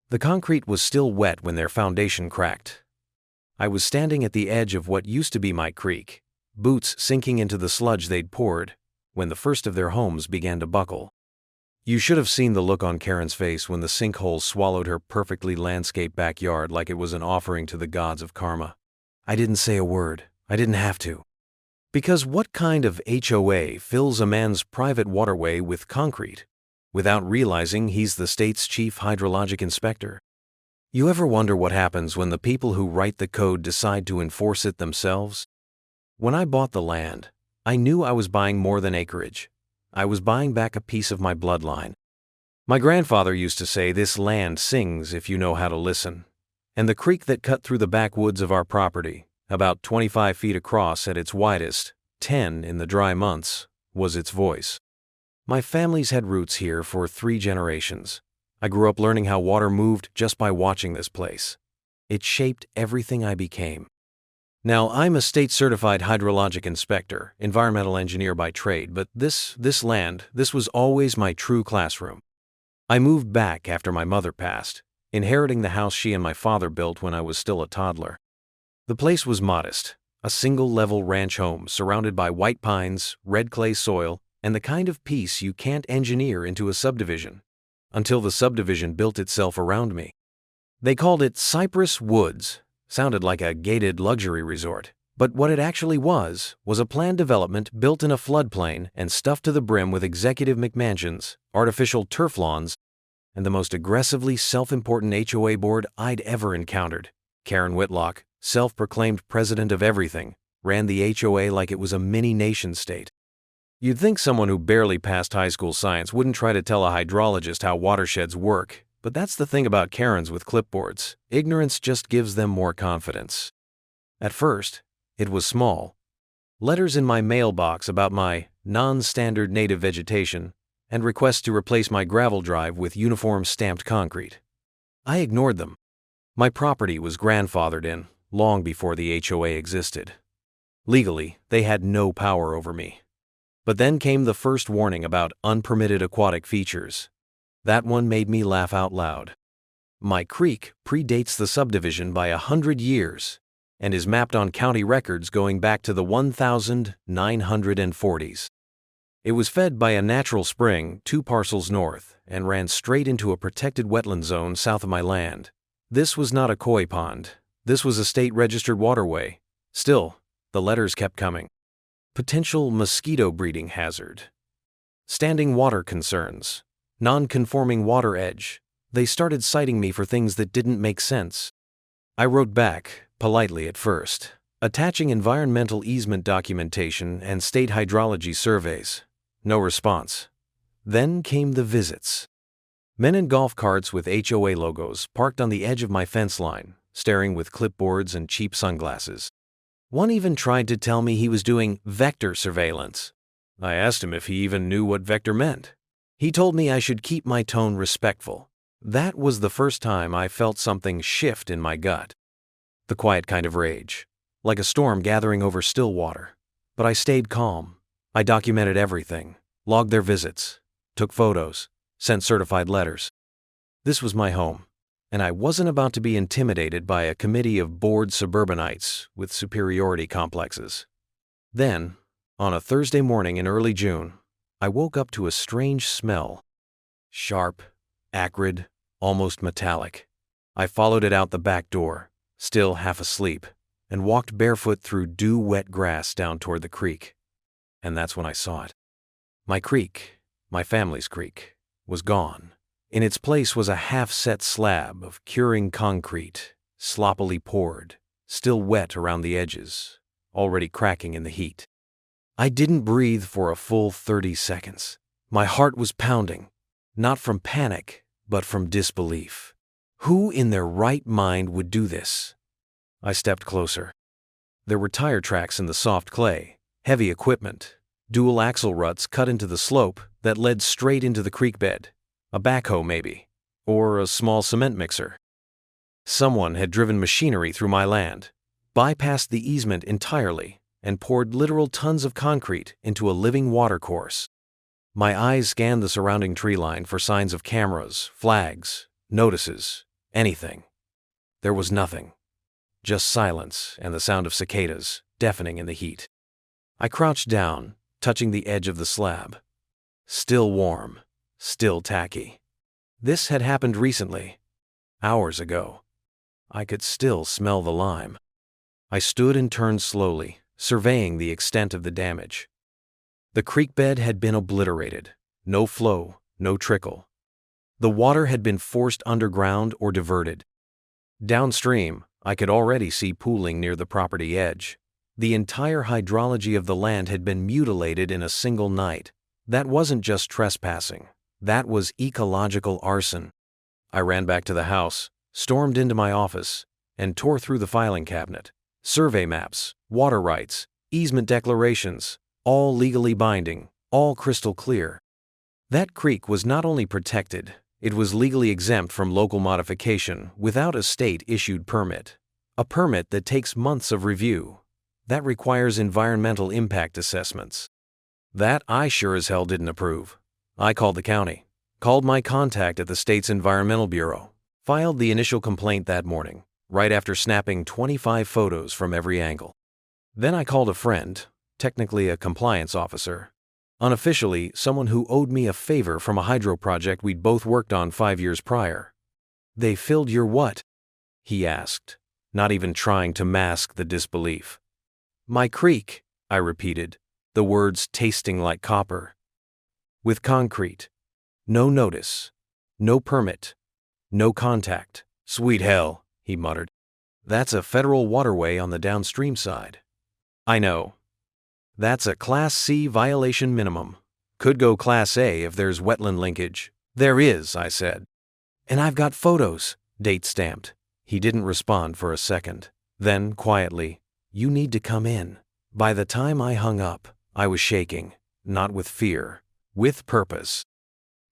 The concrete was still wet when their foundation cracked. I was standing at the edge of what used to be my creek, boots sinking into the sludge they'd poured, when the first of their homes began to buckle. You should have seen the look on Karen's face when the sinkhole swallowed her perfectly landscaped backyard like it was an offering to the gods of karma. I didn't say a word. I didn't have to. Because what kind of HOA fills a man's private waterway with concrete without realizing he's the state's chief hydrologic inspector? You ever wonder what happens when the people who write the code decide to enforce it themselves? When I bought the land, I knew I was buying more than acreage. I was buying back a piece of my bloodline. My grandfather used to say this land sings if you know how to listen. And the creek that cut through the backwoods of our property, about 25 feet across at its widest, 10 in the dry months, was its voice. My family's had roots here for 3 generations. I grew up learning how water moved just by watching this place. It shaped everything I became. Now, I'm a state-certified hydrologic inspector, environmental engineer by trade, but this land was always my true classroom. I moved back after my mother passed, inheriting the house she and my father built when I was still a toddler. The place was modest, a single-level ranch home surrounded by white pines, red clay soil, and the kind of peace you can't engineer into a subdivision, until the subdivision built itself around me. They called it Cypress Woods. Sounded like a gated luxury resort, but what it actually was a planned development built in a floodplain and stuffed to the brim with executive McMansions, artificial turf lawns, and the most aggressively self-important HOA board I'd ever encountered. Karen Whitlock, self-proclaimed president of everything, ran the HOA like it was a mini nation-state. You'd think someone who barely passed high school science wouldn't try to tell a hydrologist how watersheds work, but that's the thing about Karens with clipboards. Ignorance just gives them more confidence. At first, it was small. Letters in my mailbox about my non-standard native vegetation and requests to replace my gravel drive with uniform stamped concrete. I ignored them. My property was grandfathered in long before the HOA existed. Legally, they had no power over me. But then came the first warning about unpermitted aquatic features. That one made me laugh out loud. My creek predates the subdivision by 100 years and is mapped on county records going back to the 1940s. It was fed by a natural spring 2 parcels north and ran straight into a protected wetland zone south of my land. This was not a koi pond. This was a state-registered waterway. Still, the letters kept coming. Potential mosquito breeding hazard. Standing water concerns. Non-conforming water edge. They started citing me for things that didn't make sense. I wrote back, politely at first, attaching environmental easement documentation and state hydrology surveys. No response. Then came the visits. Men in golf carts with HOA logos parked on the edge of my fence line, staring with clipboards and cheap sunglasses. One even tried to tell me he was doing vector surveillance. I asked him if he even knew what vector meant. He told me I should keep my tone respectful. That was the first time I felt something shift in my gut. The quiet kind of rage, like a storm gathering over still water. But I stayed calm. I documented everything, logged their visits, took photos, sent certified letters. This was my home, and I wasn't about to be intimidated by a committee of bored suburbanites with superiority complexes. Then, on a Thursday morning in early June, I woke up to a strange smell. Sharp, acrid, almost metallic. I followed it out the back door, still half asleep, and walked barefoot through dew-wet grass down toward the creek. And that's when I saw it. My creek, my family's creek, was gone. In its place was a half-set slab of curing concrete, sloppily poured, still wet around the edges, already cracking in the heat. I didn't breathe for a full 30 seconds. My heart was pounding, not from panic, but from disbelief. Who in their right mind would do this? I stepped closer. There were tire tracks in the soft clay, heavy equipment, dual axle ruts cut into the slope that led straight into the creek bed. A backhoe maybe, or a small cement mixer. Someone had driven machinery through my land, bypassed the easement entirely, and poured literal tons of concrete into a living watercourse. My eyes scanned the surrounding tree line for signs of cameras, flags, notices, anything. There was nothing. Just silence and the sound of cicadas, deafening in the heat. I crouched down, touching the edge of the slab. Still warm, still tacky. This had happened recently, hours ago. I could still smell the lime. I stood and turned slowly, surveying the extent of the damage. The creek bed had been obliterated. No flow, no trickle. The water had been forced underground or diverted. Downstream, I could already see pooling near the property edge. The entire hydrology of the land had been mutilated in a single night. That wasn't just trespassing. That was ecological arson. I ran back to the house, stormed into my office, and tore through the filing cabinet. Survey maps, water rights, easement declarations, all legally binding, all crystal clear. That creek was not only protected, it was legally exempt from local modification without a state-issued permit. A permit that takes months of review. That requires environmental impact assessments. That I sure as hell didn't approve. I called the county, called my contact at the state's Environmental Bureau, filed the initial complaint that morning, right after snapping 25 photos from every angle. Then I called a friend, technically a compliance officer, unofficially someone who owed me a favor from a hydro project we'd both worked on 5 years prior. "They filled your what?" he asked, not even trying to mask the disbelief. "My creek," I repeated, the words tasting like copper. "With concrete. No notice. No permit. No contact." "Sweet hell," he muttered. "That's a federal waterway on the downstream side." "I know. That's a Class C violation minimum. Could go Class A if there's wetland linkage." "There is," I said. "And I've got photos," date stamped. He didn't respond for a second. Then, quietly, "You need to come in." By the time I hung up, I was shaking, not with fear, with purpose.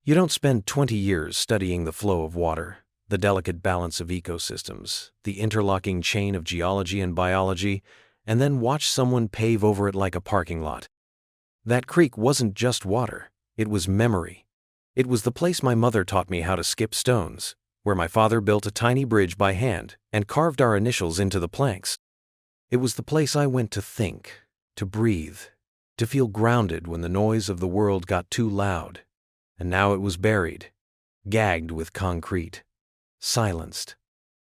You don't spend 20 years studying the flow of water, the delicate balance of ecosystems, the interlocking chain of geology and biology, and then watch someone pave over it like a parking lot. That creek wasn't just water, it was memory. It was the place my mother taught me how to skip stones, where my father built a tiny bridge by hand and carved our initials into the planks. It was the place I went to think, to breathe, to feel grounded when the noise of the world got too loud. And now it was buried, gagged with concrete, silenced.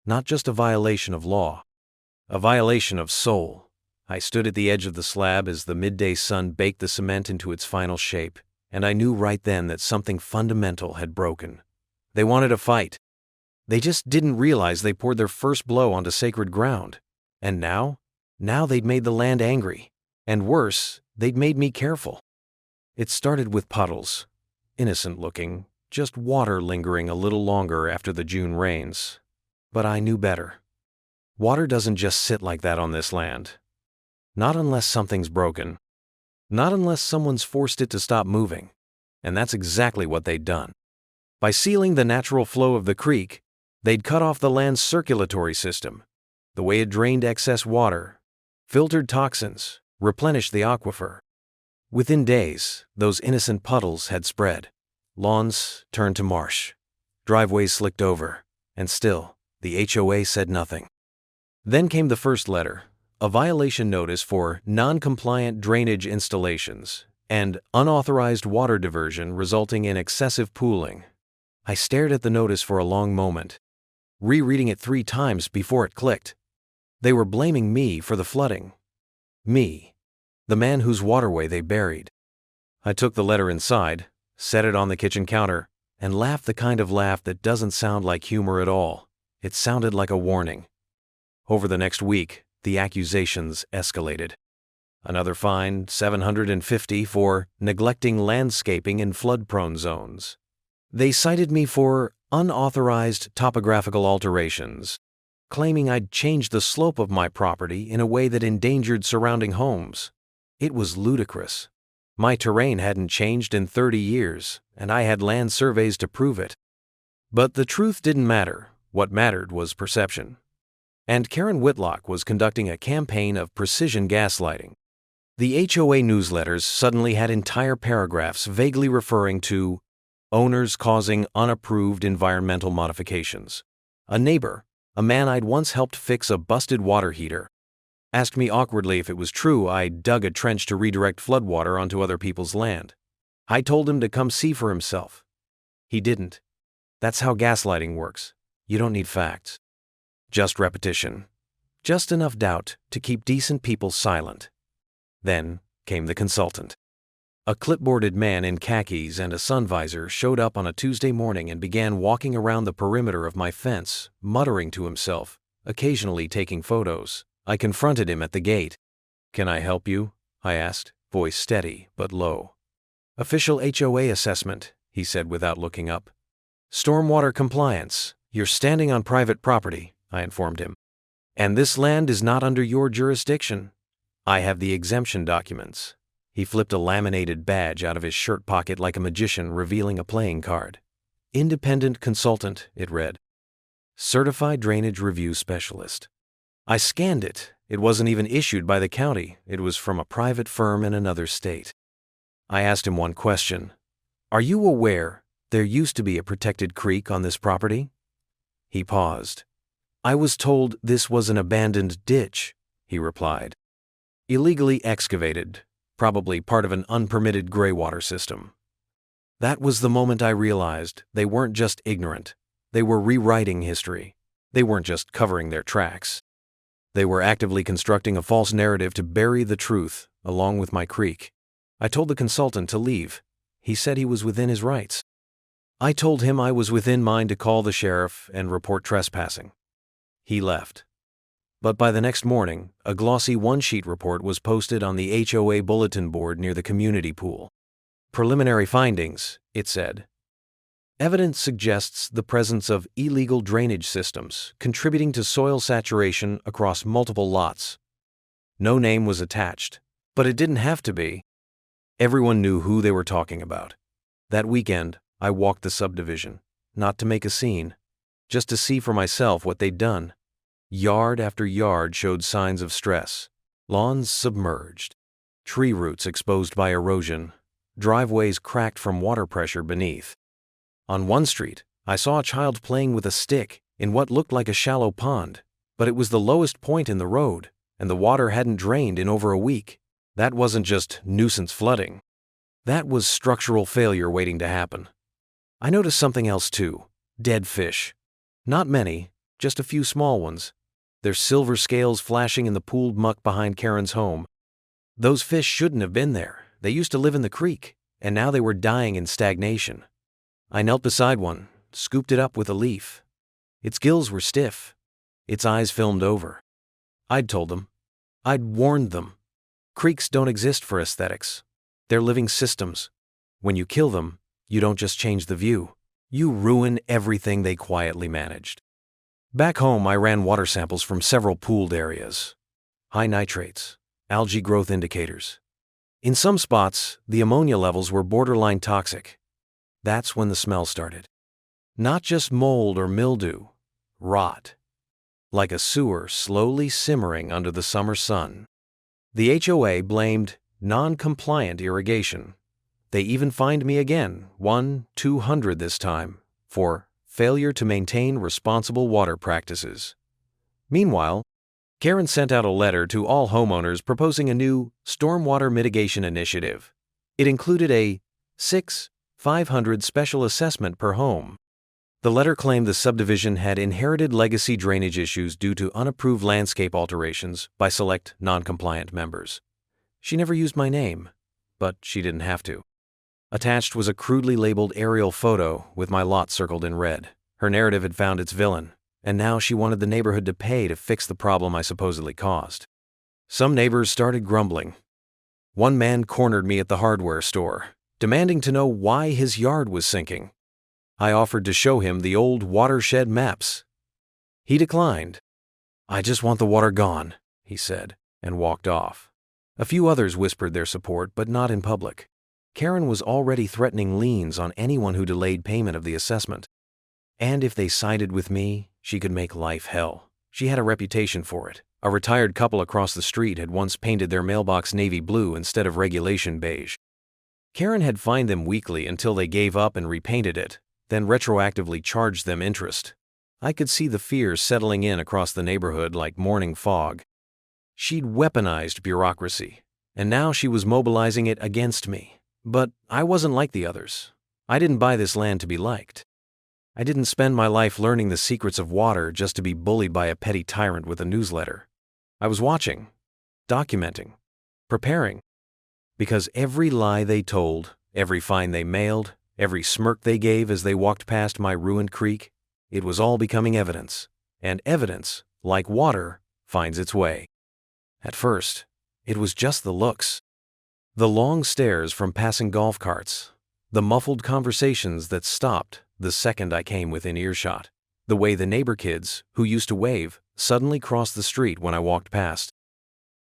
Not just a violation of law, a violation of soul. I stood at the edge of the slab as the midday sun baked the cement into its final shape, and I knew right then that something fundamental had broken. They wanted a fight. They just didn't realize they poured their first blow onto sacred ground. And now they'd made the land angry. And worse, they'd made me careful. It started with puddles. Innocent looking, just water lingering a little longer after the June rains. But I knew better. Water doesn't just sit like that on this land. Not unless something's broken. Not unless someone's forced it to stop moving. And that's exactly what they'd done. By sealing the natural flow of the creek, they'd cut off the land's circulatory system, the way it drained excess water, filtered toxins, replenished the aquifer. Within days, those innocent puddles had spread. Lawns turned to marsh. Driveways slicked over. And still, the HOA said nothing. Then came the first letter, a violation notice for non-compliant drainage installations and unauthorized water diversion resulting in excessive pooling. I stared at the notice for a long moment, rereading it 3 times before it clicked. They were blaming me for the flooding. Me, the man whose waterway they buried. I took the letter inside, set it on the kitchen counter, and laughed the kind of laugh that doesn't sound like humor at all. It sounded like a warning. Over the next week, the accusations escalated. Another fine, $750 for neglecting landscaping in flood-prone zones. They cited me for unauthorized topographical alterations, claiming I'd changed the slope of my property in a way that endangered surrounding homes. It was ludicrous. My terrain hadn't changed in 30 years, and I had land surveys to prove it. But the truth didn't matter. What mattered was perception. And Karen Whitlock was conducting a campaign of precision gaslighting. The HOA newsletters suddenly had entire paragraphs vaguely referring to owners causing unapproved environmental modifications, A neighbor, a man I'd once helped fix a busted water heater, asked me awkwardly if it was true I dug a trench to redirect floodwater onto other people's land. I told him to come see for himself. He didn't. That's how gaslighting works. You don't need facts. Just repetition. Just enough doubt to keep decent people silent. Then came the consultant. A clipboarded man in khakis and a sun visor showed up on a Tuesday morning and began walking around the perimeter of my fence, muttering to himself, occasionally taking photos. I confronted him at the gate. "Can I help you?" I asked, voice steady but low. "Official HOA assessment," he said without looking up. "Stormwater compliance. You're standing on private property," I informed him. "And this land is not under your jurisdiction. I have the exemption documents." He flipped a laminated badge out of his shirt pocket like a magician revealing a playing card. "Independent consultant," it read. "Certified drainage review specialist." I scanned it. It wasn't even issued by the county. It was from a private firm in another state. I asked him one question. "Are you aware there used to be a protected creek on this property?" He paused. "I was told this was an abandoned ditch," he replied. "Illegally excavated, probably part of an unpermitted graywater system." That was the moment I realized they weren't just ignorant. They were rewriting history. They weren't just covering their tracks. They were actively constructing a false narrative to bury the truth, along with my creek. I told the consultant to leave. He said he was within his rights. I told him I was within mine to call the sheriff and report trespassing. He left. But by the next morning, a glossy one-sheet report was posted on the HOA bulletin board near the community pool. Preliminary findings, it said. Evidence suggests the presence of illegal drainage systems contributing to soil saturation across multiple lots. No name was attached, but it didn't have to be. Everyone knew who they were talking about. That weekend, I walked the subdivision, not to make a scene, just to see for myself what they'd done. Yard after yard showed signs of stress. Lawns submerged, tree roots exposed by erosion, driveways cracked from water pressure beneath. On one street, I saw a child playing with a stick in what looked like a shallow pond, but it was the lowest point in the road, and the water hadn't drained in over a week. That wasn't just nuisance flooding. That was structural failure waiting to happen. I noticed something else too. Dead fish. Not many, just a few small ones. Their silver scales flashing in the pooled muck behind Karen's home. Those fish shouldn't have been there. They used to live in the creek, and now they were dying in stagnation. I knelt beside one, scooped it up with a leaf. Its gills were stiff, its eyes filmed over. I'd told them. I'd warned them. Creeks don't exist for aesthetics. They're living systems. When you kill them, you don't just change the view. You ruin everything they quietly managed. Back home, I ran water samples from several pooled areas. High nitrates, algae growth indicators. In some spots, the ammonia levels were borderline toxic. That's when the smell started. Not just mold or mildew, rot. Like a sewer slowly simmering under the summer sun. The HOA blamed non-compliant irrigation. They even fined me again, $200 this time, for failure to maintain responsible water practices. Meanwhile, Karen sent out a letter to all homeowners proposing a new stormwater mitigation initiative. It included a $500 special assessment per home. The letter claimed the subdivision had inherited legacy drainage issues due to unapproved landscape alterations by select non-compliant members. She never used my name, but she didn't have to. Attached was a crudely labeled aerial photo with my lot circled in red. Her narrative had found its villain, and now she wanted the neighborhood to pay to fix the problem I supposedly caused. Some neighbors started grumbling. One man cornered me at the hardware store, demanding to know why his yard was sinking. I offered to show him the old watershed maps. He declined. "I just want the water gone," he said, and walked off. A few others whispered their support, but not in public. Karen was already threatening liens on anyone who delayed payment of the assessment. And if they sided with me, she could make life hell. She had a reputation for it. A retired couple across the street had once painted their mailbox navy blue instead of regulation beige. Karen had fined them weekly until they gave up and repainted it, then retroactively charged them interest. I could see the fear settling in across the neighborhood like morning fog. She'd weaponized bureaucracy, and now she was mobilizing it against me. But I wasn't like the others. I didn't buy this land to be liked. I didn't spend my life learning the secrets of water just to be bullied by a petty tyrant with a newsletter. I was watching, documenting, preparing. Because every lie they told, every fine they mailed, every smirk they gave as they walked past my ruined creek, it was all becoming evidence. And evidence, like water, finds its way. At first, it was just the looks. The long stares from passing golf carts, the muffled conversations that stopped the second I came within earshot, the way the neighbor kids, who used to wave, suddenly crossed the street when I walked past.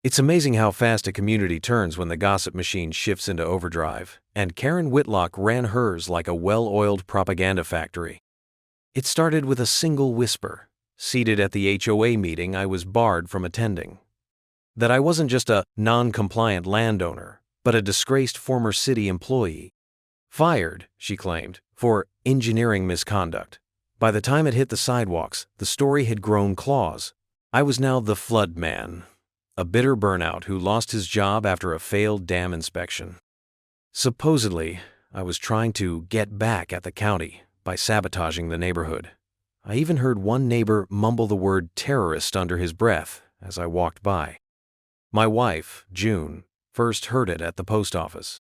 It's amazing how fast a community turns when the gossip machine shifts into overdrive, and Karen Whitlock ran hers like a well-oiled propaganda factory. It started with a single whisper, seated at the HOA meeting I was barred from attending. That I wasn't just a non-compliant landowner, but a disgraced former city employee. Fired, she claimed, for engineering misconduct. By the time it hit the sidewalks, the story had grown claws. I was now the flood man, a bitter burnout who lost his job after a failed dam inspection. Supposedly, I was trying to get back at the county by sabotaging the neighborhood. I even heard one neighbor mumble the word terrorist under his breath as I walked by. My wife, June, first heard it at the post office.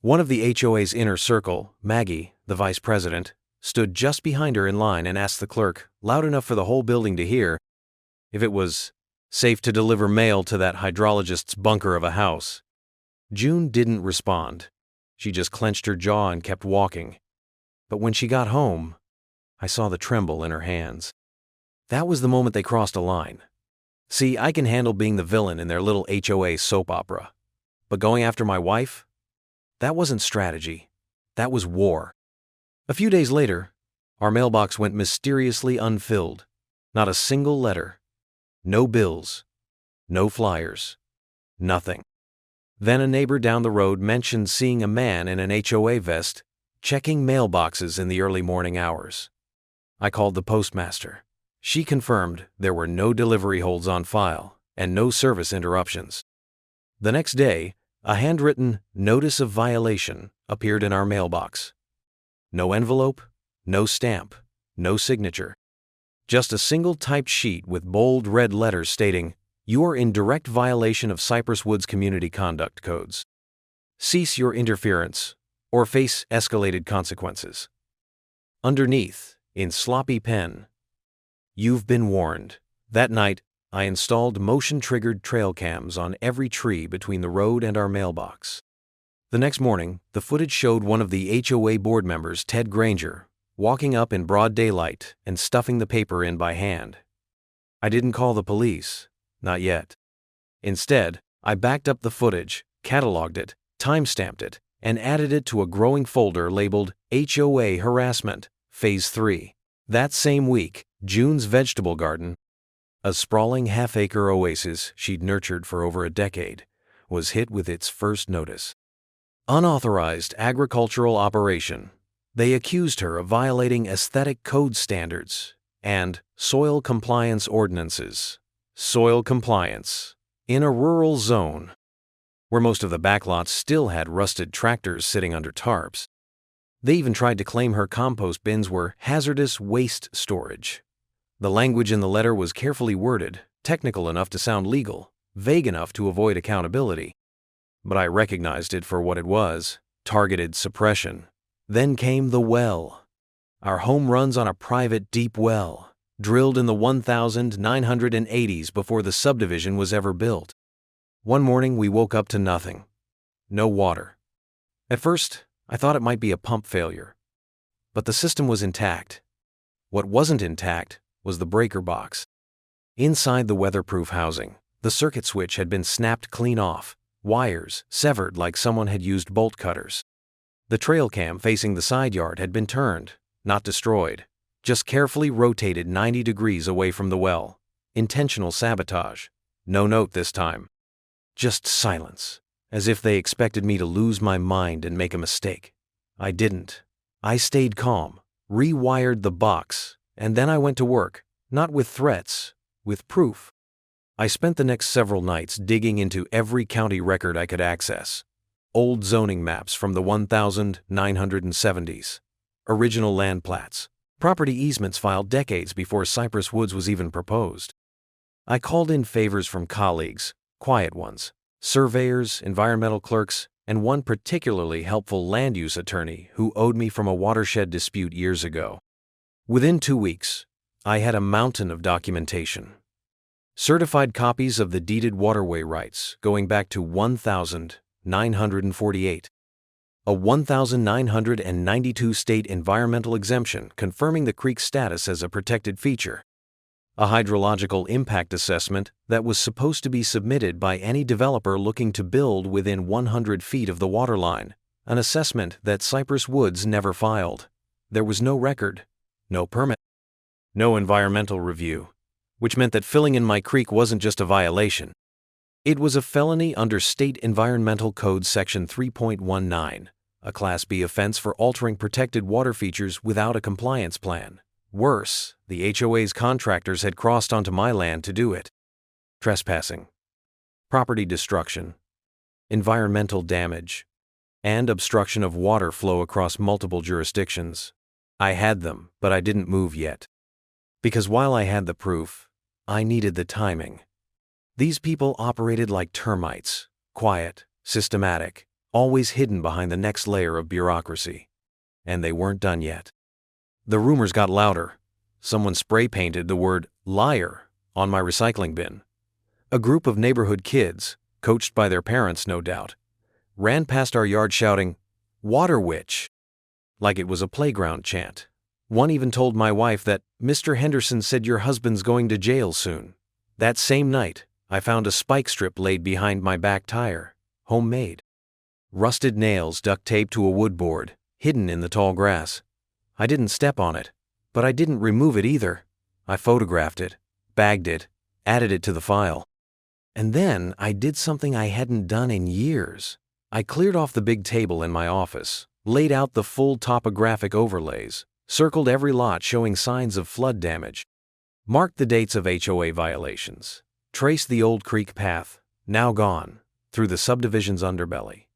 One of the HOA's inner circle, Maggie, the vice president, stood just behind her in line and asked the clerk, loud enough for the whole building to hear, if it was safe to deliver mail to that hydrologist's bunker of a house. June didn't respond. She just clenched her jaw and kept walking. But when she got home, I saw the tremble in her hands. That was the moment they crossed a line. See, I can handle being the villain in their little HOA soap opera. But going after my wife? That wasn't strategy. That was war. A few days later, our mailbox went mysteriously unfilled. Not a single letter. No bills. No flyers. Nothing. Then a neighbor down the road mentioned seeing a man in an HOA vest checking mailboxes in the early morning hours. I called the postmaster. She confirmed there were no delivery holds on file and no service interruptions. The next day, a handwritten notice of violation appeared in our mailbox. No envelope, no stamp, no signature. Just a single typed sheet with bold red letters stating, "You are in direct violation of Cypress Woods Community Conduct Codes. Cease your interference or face escalated consequences." Underneath, in sloppy pen, "You've been warned." That night, I installed motion-triggered trail cams on every tree between the road and our mailbox. The next morning, the footage showed one of the HOA board members, Ted Granger, walking up in broad daylight and stuffing the paper in by hand. I didn't call the police, not yet. Instead, I backed up the footage, cataloged it, time-stamped it, and added it to a growing folder labeled HOA Harassment, Phase 3. That same week, June's vegetable garden, a sprawling half-acre oasis she'd nurtured for over a decade, was hit with its first notice. Unauthorized agricultural operation. They accused her of violating aesthetic code standards and soil compliance ordinances. Soil compliance in a rural zone where most of the backlots still had rusted tractors sitting under tarps. They even tried to claim her compost bins were hazardous waste storage. The language in the letter was carefully worded, technical enough to sound legal, vague enough to avoid accountability. But I recognized it for what it was, targeted suppression. Then came the well. Our home runs on a private deep well, drilled in the 1980s before the subdivision was ever built. One morning we woke up to nothing. No water. At first, I thought it might be a pump failure. But the system was intact. What wasn't intact was the breaker box. Inside the weatherproof housing, the circuit switch had been snapped clean off, wires severed like someone had used bolt cutters. The trail cam facing the side yard had been turned, not destroyed, just carefully rotated 90 degrees away from the well. Intentional sabotage. No note this time. Just silence, as if they expected me to lose my mind and make a mistake. I didn't. I stayed calm, rewired the box, And then I went to work, not with threats, with proof. I spent the next several nights digging into every county record I could access. Old zoning maps from the 1970s, original land plats, property easements filed decades before Cypress Woods was even proposed. I called in favors from colleagues, quiet ones, surveyors, environmental clerks, and one particularly helpful land use attorney who owed me from a watershed dispute years ago. Within 2 weeks, I had a mountain of documentation. Certified copies of the deeded waterway rights going back to 1948. A 1992 state environmental exemption confirming the creek's status as a protected feature. A hydrological impact assessment that was supposed to be submitted by any developer looking to build within 100 feet of the waterline, an assessment that Cypress Woods never filed. There was no record, no permit, no environmental review, which meant that filling in my creek wasn't just a violation. It was a felony under State Environmental Code Section 3.19, a Class B offense for altering protected water features without a compliance plan. Worse, the HOA's contractors had crossed onto my land to do it. Trespassing, property destruction, environmental damage, and obstruction of water flow across multiple jurisdictions. I had them, but I didn't move yet. Because while I had the proof, I needed the timing. These people operated like termites, quiet, systematic, always hidden behind the next layer of bureaucracy. And they weren't done yet. The rumors got louder. Someone spray-painted the word liar on my recycling bin. A group of neighborhood kids, coached by their parents no doubt, ran past our yard shouting, "Water witch," like it was a playground chant. One even told my wife that Mr. Henderson said your husband's going to jail soon. That same night, I found a spike strip laid behind my back tire, homemade. Rusted nails duct taped to a wood board, hidden in the tall grass. I didn't step on it, but I didn't remove it either. I photographed it, bagged it, added it to the file. And then I did something I hadn't done in years. I cleared off the big table in my office, laid out the full topographic overlays, circled every lot showing signs of flood damage, marked the dates of HOA violations, traced the old creek path, now gone, through the subdivision's underbelly.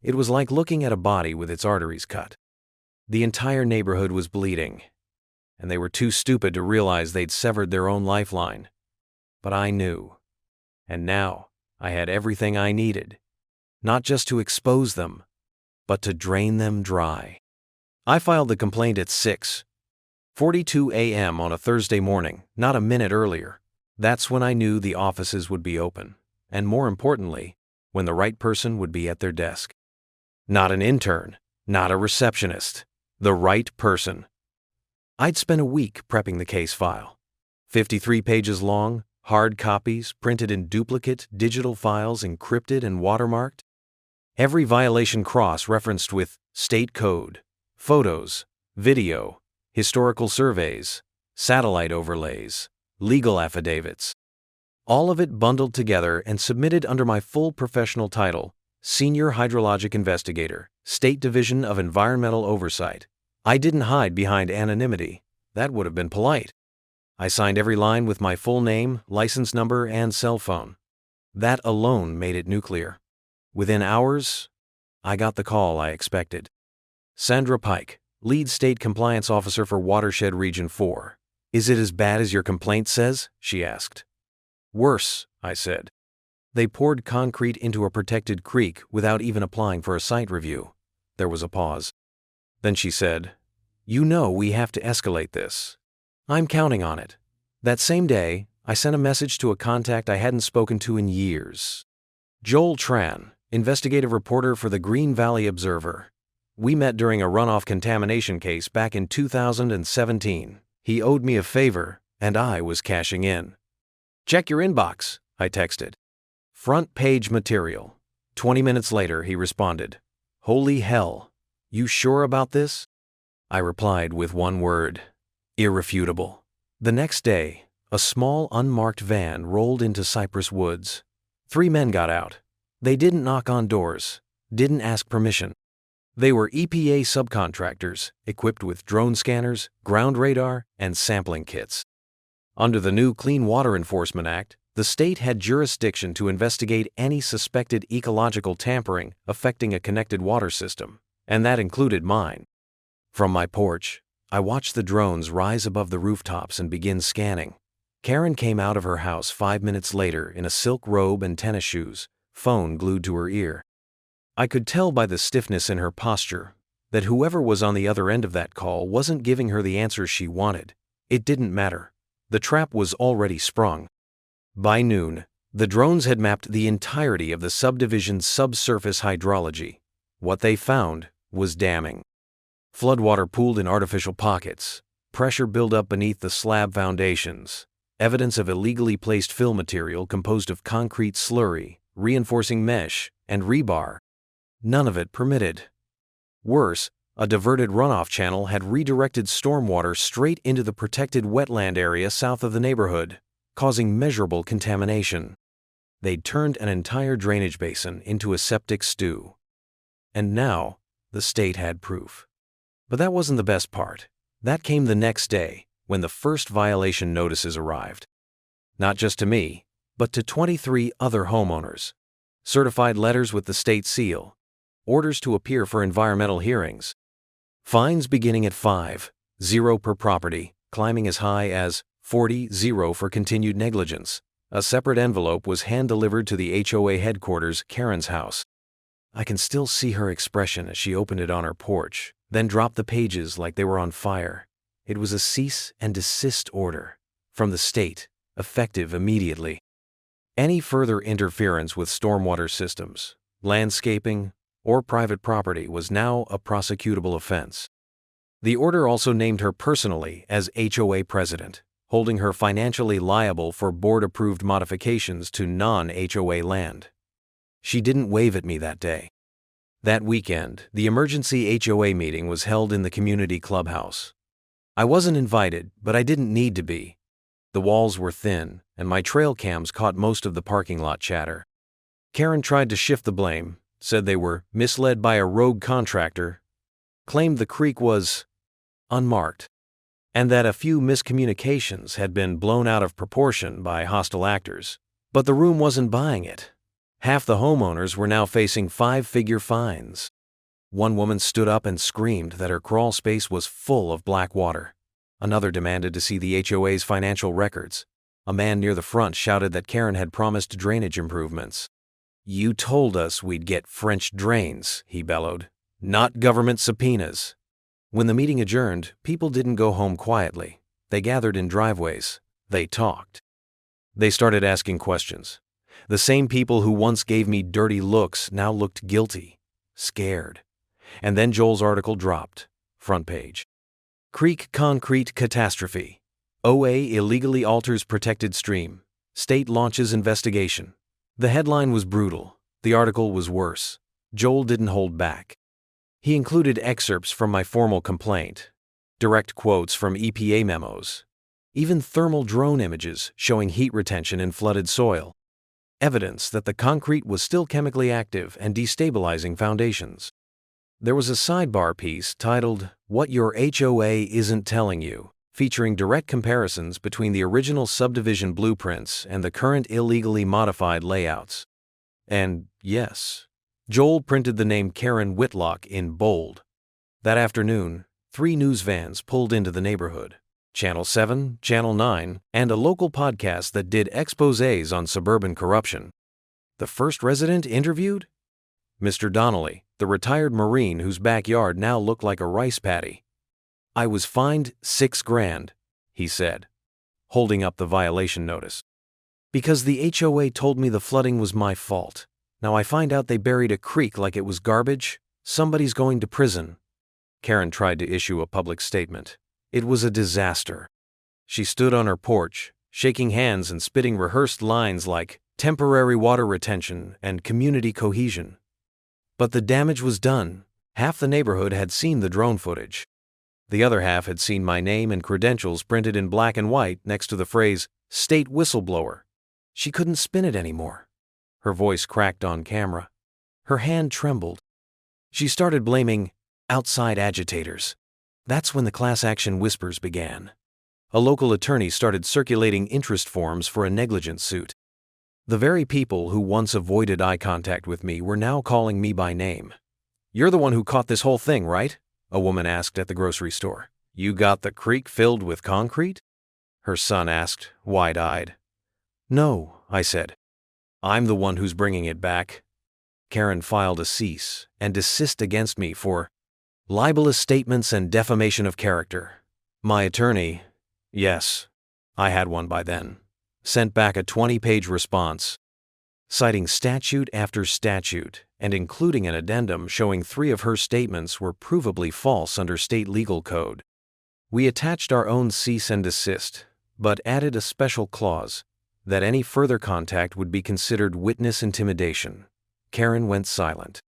It was like looking at a body with its arteries cut. The entire neighborhood was bleeding, and they were too stupid to realize they'd severed their own lifeline. But I knew. And now I had everything I needed, not just to expose them, but to drain them dry. I filed the complaint at 6:42 a.m. on a Thursday morning, not a minute earlier. That's when I knew the offices would be open, and more importantly, when the right person would be at their desk. Not an intern, not a receptionist. The right person. I'd spent a week prepping the case file. 53 pages long, hard copies printed in duplicate digital files encrypted and watermarked. Every violation cross-referenced with state code, photos, video, historical surveys, satellite overlays, legal affidavits. All of it bundled together and submitted under my full professional title, Senior Hydrologic Investigator, State Division of Environmental Oversight. I didn't hide behind anonymity. That would have been polite. I signed every line with my full name, license number, and cell phone. That alone made it nuclear. Within hours, I got the call I expected. Sandra Pike, Lead State Compliance Officer for Watershed Region 4. "Is it as bad as your complaint says?" she asked. "Worse," I said. They poured concrete into a protected creek without even applying for a site review. There was a pause. Then she said, "You know we have to escalate this. I'm counting on it." That same day, I sent a message to a contact I hadn't spoken to in years. Joel Tran, investigative reporter for the Green Valley Observer. We met during a runoff contamination case back in 2017. He owed me a favor, and I was cashing in. "Check your inbox," I texted. "Front page material." 20 minutes later, he responded, "Holy hell, you sure about this?" I replied with one word, irrefutable. The next day, a small unmarked van rolled into Cypress Woods. 3 men got out. They didn't knock on doors, didn't ask permission. They were EPA subcontractors, equipped with drone scanners, ground radar, and sampling kits. Under the new Clean Water Enforcement Act, the state had jurisdiction to investigate any suspected ecological tampering affecting a connected water system, and that included mine. From my porch, I watched the drones rise above the rooftops and begin scanning. Karen came out of her house 5 minutes later in a silk robe and tennis shoes, phone glued to her ear. I could tell by the stiffness in her posture that whoever was on the other end of that call wasn't giving her the answers she wanted. It didn't matter. The trap was already sprung. By noon, the drones had mapped the entirety of the subdivision's subsurface hydrology. What they found was damning. Floodwater pooled in artificial pockets, pressure buildup beneath the slab foundations, evidence of illegally placed fill material composed of concrete slurry, reinforcing mesh, and rebar. None of it permitted. Worse, a diverted runoff channel had redirected stormwater straight into the protected wetland area south of the neighborhood, causing measurable contamination. They'd turned an entire drainage basin into a septic stew. And now, the state had proof. But that wasn't the best part. That came the next day, when the first violation notices arrived. Not just to me, but to 23 other homeowners. Certified letters with the state seal. Orders to appear for environmental hearings. Fines beginning at $5,000 per property, climbing as high as $40,000 for continued negligence. A separate envelope was hand-delivered to the HOA headquarters, Karen's house. I can still see her expression as she opened it on her porch, then dropped the pages like they were on fire. It was a cease and desist order from the state, effective immediately. Any further interference with stormwater systems, landscaping, or private property was now a prosecutable offense. The order also named her personally as HOA president, holding her financially liable for board-approved modifications to non-HOA land. She didn't wave at me that day. That weekend, the emergency HOA meeting was held in the community clubhouse. I wasn't invited, but I didn't need to be. The walls were thin, and my trail cams caught most of the parking lot chatter. Karen tried to shift the blame, said they were misled by a rogue contractor, claimed the creek was unmarked, and that a few miscommunications had been blown out of proportion by hostile actors. But the room wasn't buying it. Half the homeowners were now facing 5-figure fines. One woman stood up and screamed that her crawl space was full of black water. Another demanded to see the HOA's financial records. A man near the front shouted that Karen had promised drainage improvements. "You told us we'd get French drains," he bellowed, "not government subpoenas." When the meeting adjourned, people didn't go home quietly. They gathered in driveways. They talked. They started asking questions. The same people who once gave me dirty looks now looked guilty, scared. And then Joel's article dropped. Front page. Creek concrete catastrophe. OA illegally alters protected stream. State launches investigation. The headline was brutal. The article was worse. Joel didn't hold back. He included excerpts from my formal complaint, direct quotes from EPA memos, even thermal drone images showing heat retention in flooded soil. Evidence that the concrete was still chemically active and destabilizing foundations. There was a sidebar piece titled, "What Your HOA Isn't Telling You," featuring direct comparisons between the original subdivision blueprints and the current illegally modified layouts. And yes, Joel printed the name Karen Whitlock in bold. That afternoon, 3 news vans pulled into the neighborhood. Channel 7, Channel 9, and a local podcast that did exposés on suburban corruption. The first resident interviewed? Mr. Donnelly, the retired Marine whose backyard now looked like a rice paddy. "I was fined $6,000, he said, holding up the violation notice. "Because the HOA told me the flooding was my fault. Now I find out they buried a creek like it was garbage. Somebody's going to prison." Karen tried to issue a public statement. It was a disaster. She stood on her porch, shaking hands and spitting rehearsed lines like temporary water retention and community cohesion. But the damage was done. Half the neighborhood had seen the drone footage. The other half had seen my name and credentials printed in black and white next to the phrase, "State Whistleblower." She couldn't spin it anymore. Her voice cracked on camera. Her hand trembled. She started blaming outside agitators. That's when the class action whispers began. A local attorney started circulating interest forms for a negligence suit. The very people who once avoided eye contact with me were now calling me by name. "You're the one who caught this whole thing, right?" a woman asked at the grocery store. "You got the creek filled with concrete?" her son asked, wide-eyed. "No," I said. "I'm the one who's bringing it back." Karen filed a cease and desist against me for libelous statements and defamation of character. My attorney, yes, I had one by then, sent back a 20-page response, citing statute after statute and including an addendum showing 3 of her statements were provably false under state legal code. We attached our own cease and desist, but added a special clause that any further contact would be considered witness intimidation. Karen went silent.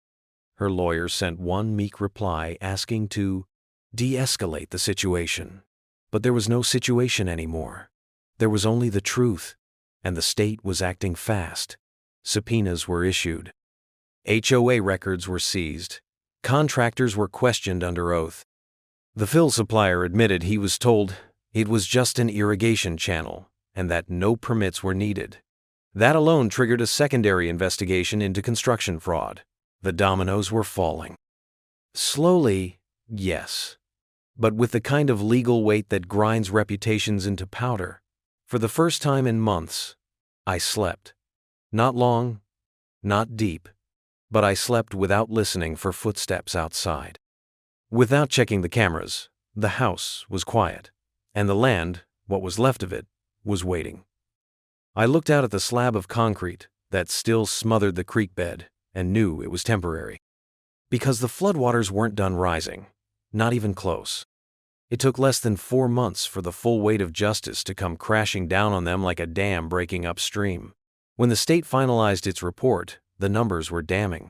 Her lawyer sent one meek reply asking to de-escalate the situation. But there was no situation anymore. There was only the truth, and the state was acting fast. Subpoenas were issued. HOA records were seized. Contractors were questioned under oath. The fill supplier admitted he was told it was just an irrigation channel and that no permits were needed. That alone triggered a secondary investigation into construction fraud. The dominoes were falling. Slowly, yes, but with the kind of legal weight that grinds reputations into powder. For the first time in months, I slept. Not long, not deep, but I slept without listening for footsteps outside. Without checking the cameras, the house was quiet, and the land, what was left of it, was waiting. I looked out at the slab of concrete that still smothered the creek bed and knew it was temporary. Because the floodwaters weren't done rising, not even close. It took less than 4 months for the full weight of justice to come crashing down on them like a dam breaking upstream. When the state finalized its report, the numbers were damning.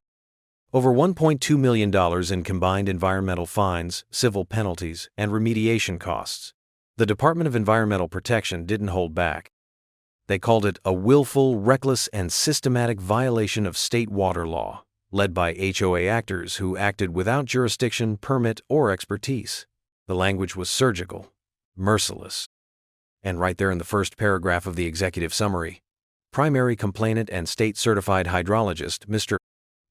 Over $1.2 million in combined environmental fines, civil penalties, and remediation costs. The Department of Environmental Protection didn't hold back. They called it a willful, reckless, and systematic violation of state water law, led by HOA actors who acted without jurisdiction, permit, or expertise. The language was surgical, merciless. And right there in the first paragraph of the executive summary, primary complainant and state-certified hydrologist, Mr.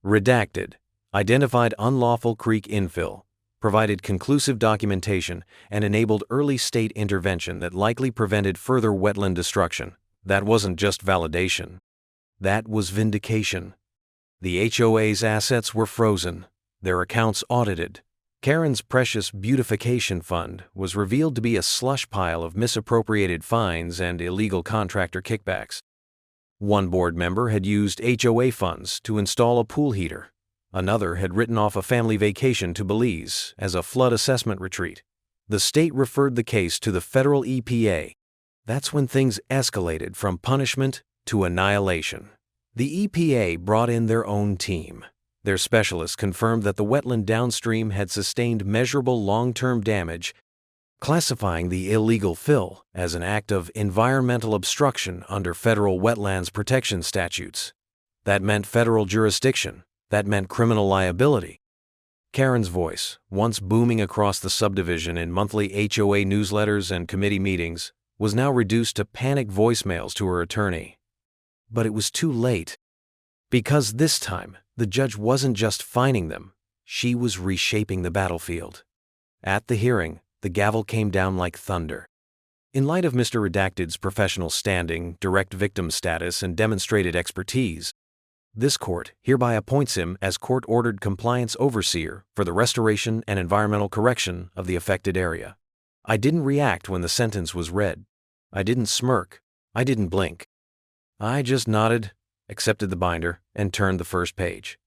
Redacted, identified unlawful creek infill, provided conclusive documentation, and enabled early state intervention that likely prevented further wetland destruction. That wasn't just validation. That was vindication. The HOA's assets were frozen, their accounts audited. Karen's precious beautification fund was revealed to be a slush pile of misappropriated fines and illegal contractor kickbacks. One board member had used HOA funds to install a pool heater. Another had written off a family vacation to Belize as a flood assessment retreat. The state referred the case to the federal EPA. That's when things escalated from punishment to annihilation. The EPA brought in their own team. Their specialists confirmed that the wetland downstream had sustained measurable long-term damage, classifying the illegal fill as an act of environmental obstruction under federal wetlands protection statutes. That meant federal jurisdiction. That meant criminal liability. Karen's voice, once booming across the subdivision in monthly HOA newsletters and committee meetings, was now reduced to panic voicemails to her attorney. But it was too late. Because this time, the judge wasn't just fining them, she was reshaping the battlefield. At the hearing, the gavel came down like thunder. In light of Mr. Redacted's professional standing, direct victim status, and demonstrated expertise, this court hereby appoints him as court-ordered compliance overseer for the restoration and environmental correction of the affected area. I didn't react when the sentence was read. I didn't smirk. I didn't blink. I just nodded, accepted the binder, and turned the first page.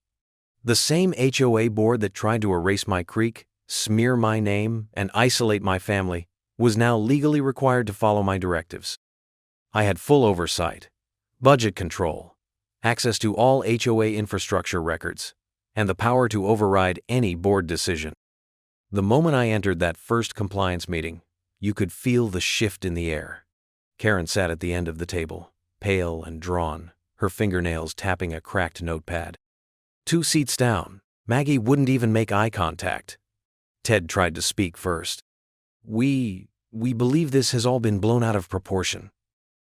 The same HOA board that tried to erase my creek, smear my name, and isolate my family was now legally required to follow my directives. I had full oversight, budget control, access to all HOA infrastructure records, and the power to override any board decision. The moment I entered that first compliance meeting, you could feel the shift in the air. Karen sat at the end of the table, pale and drawn, her fingernails tapping a cracked notepad. 2 seats down, Maggie wouldn't even make eye contact. Ted tried to speak first. We believe this has all been blown out of proportion.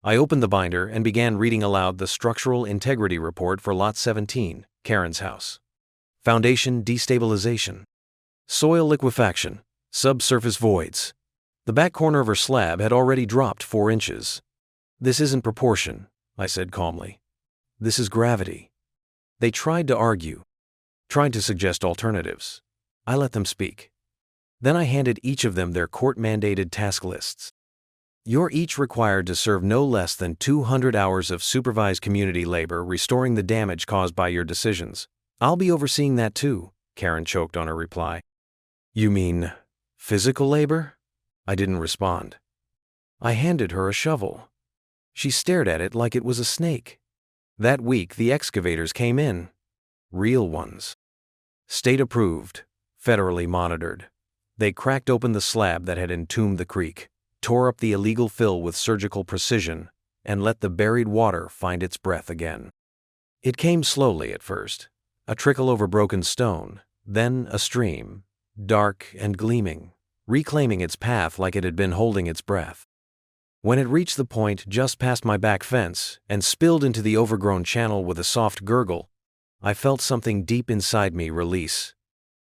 I opened the binder and began reading aloud the structural integrity report for Lot 17, Karen's house. Foundation destabilization. Soil liquefaction. Subsurface voids. The back corner of her slab had already dropped 4 inches. This isn't proportion, I said calmly. This is gravity. They tried to argue, tried to suggest alternatives. I let them speak. Then I handed each of them their court-mandated task lists. You're each required to serve no less than 200 hours of supervised community labor restoring the damage caused by your decisions. I'll be overseeing that too, Karen choked on her reply. You mean physical labor? I didn't respond. I handed her a shovel. She stared at it like it was a snake. That week, the excavators came in. Real ones. State approved, federally monitored. They cracked open the slab that had entombed the creek, tore up the illegal fill with surgical precision, and let the buried water find its breath again. It came slowly at first, a trickle over broken stone, then a stream, dark and gleaming, reclaiming its path like it had been holding its breath. When it reached the point just past my back fence and spilled into the overgrown channel with a soft gurgle, I felt something deep inside me release.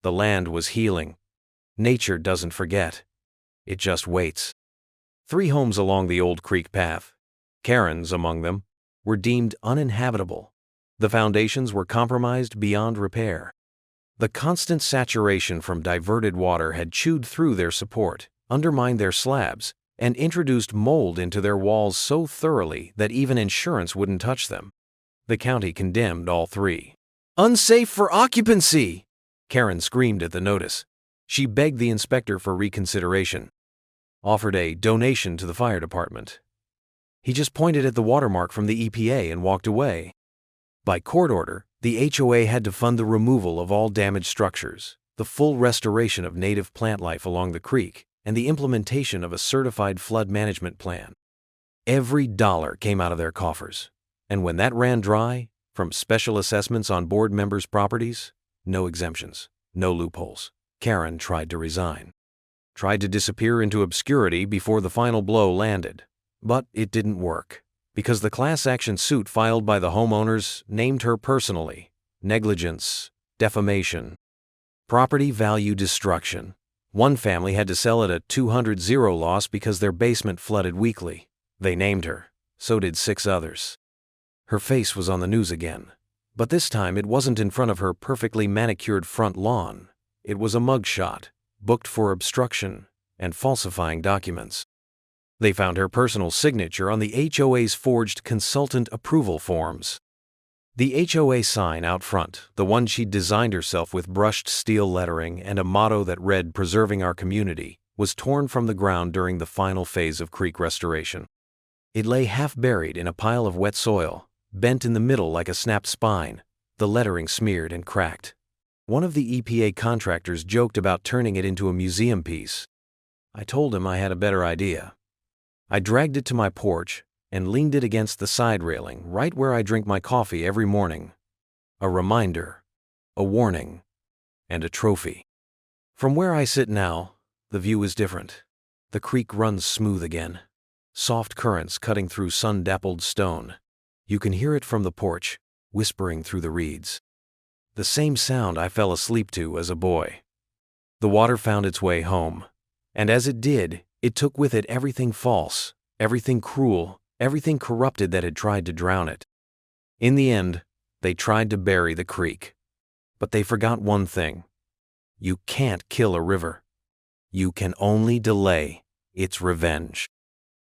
The land was healing. Nature doesn't forget. It just waits. 3 homes along the old creek path, Karen's among them, were deemed uninhabitable. The foundations were compromised beyond repair. The constant saturation from diverted water had chewed through their support, undermined their slabs, and introduced mold into their walls so thoroughly that even insurance wouldn't touch them. The county condemned all 3. "Unsafe for occupancy!" Karen screamed at the notice. She begged the inspector for reconsideration, offered a donation to the fire department. He just pointed at the watermark from the EPA and walked away. By court order, the HOA had to fund the removal of all damaged structures, the full restoration of native plant life along the creek, and the implementation of a certified flood management plan. Every dollar came out of their coffers, and when that ran dry, from special assessments on board members' properties, no exemptions, no loopholes, Karen tried to resign. Tried to disappear into obscurity before the final blow landed. But it didn't work, because the class action suit filed by the homeowners named her personally: negligence, defamation, property value destruction. One family had to sell at a 200-0 loss because their basement flooded weekly. They named her. So did 6 others. Her face was on the news again, but this time it wasn't in front of her perfectly manicured front lawn. It was a mugshot, booked for obstruction and falsifying documents. They found her personal signature on the HOA's forged consultant approval forms. The HOA sign out front, the one she'd designed herself with brushed steel lettering and a motto that read "Preserving Our Community," was torn from the ground during the final phase of creek restoration. It lay half buried in a pile of wet soil, bent in the middle like a snapped spine, the lettering smeared and cracked. One of the EPA contractors joked about turning it into a museum piece. I told him I had a better idea. I dragged it to my porch and leaned it against the side railing right where I drink my coffee every morning. A reminder, a warning, and a trophy. From where I sit now, the view is different. The creek runs smooth again, soft currents cutting through sun-dappled stone. You can hear it from the porch, whispering through the reeds. The same sound I fell asleep to as a boy. The water found its way home, and as it did, it took with it everything false, everything cruel, everything corrupted that had tried to drown it. In the end, they tried to bury the creek. But they forgot one thing. You can't kill a river. You can only delay its revenge.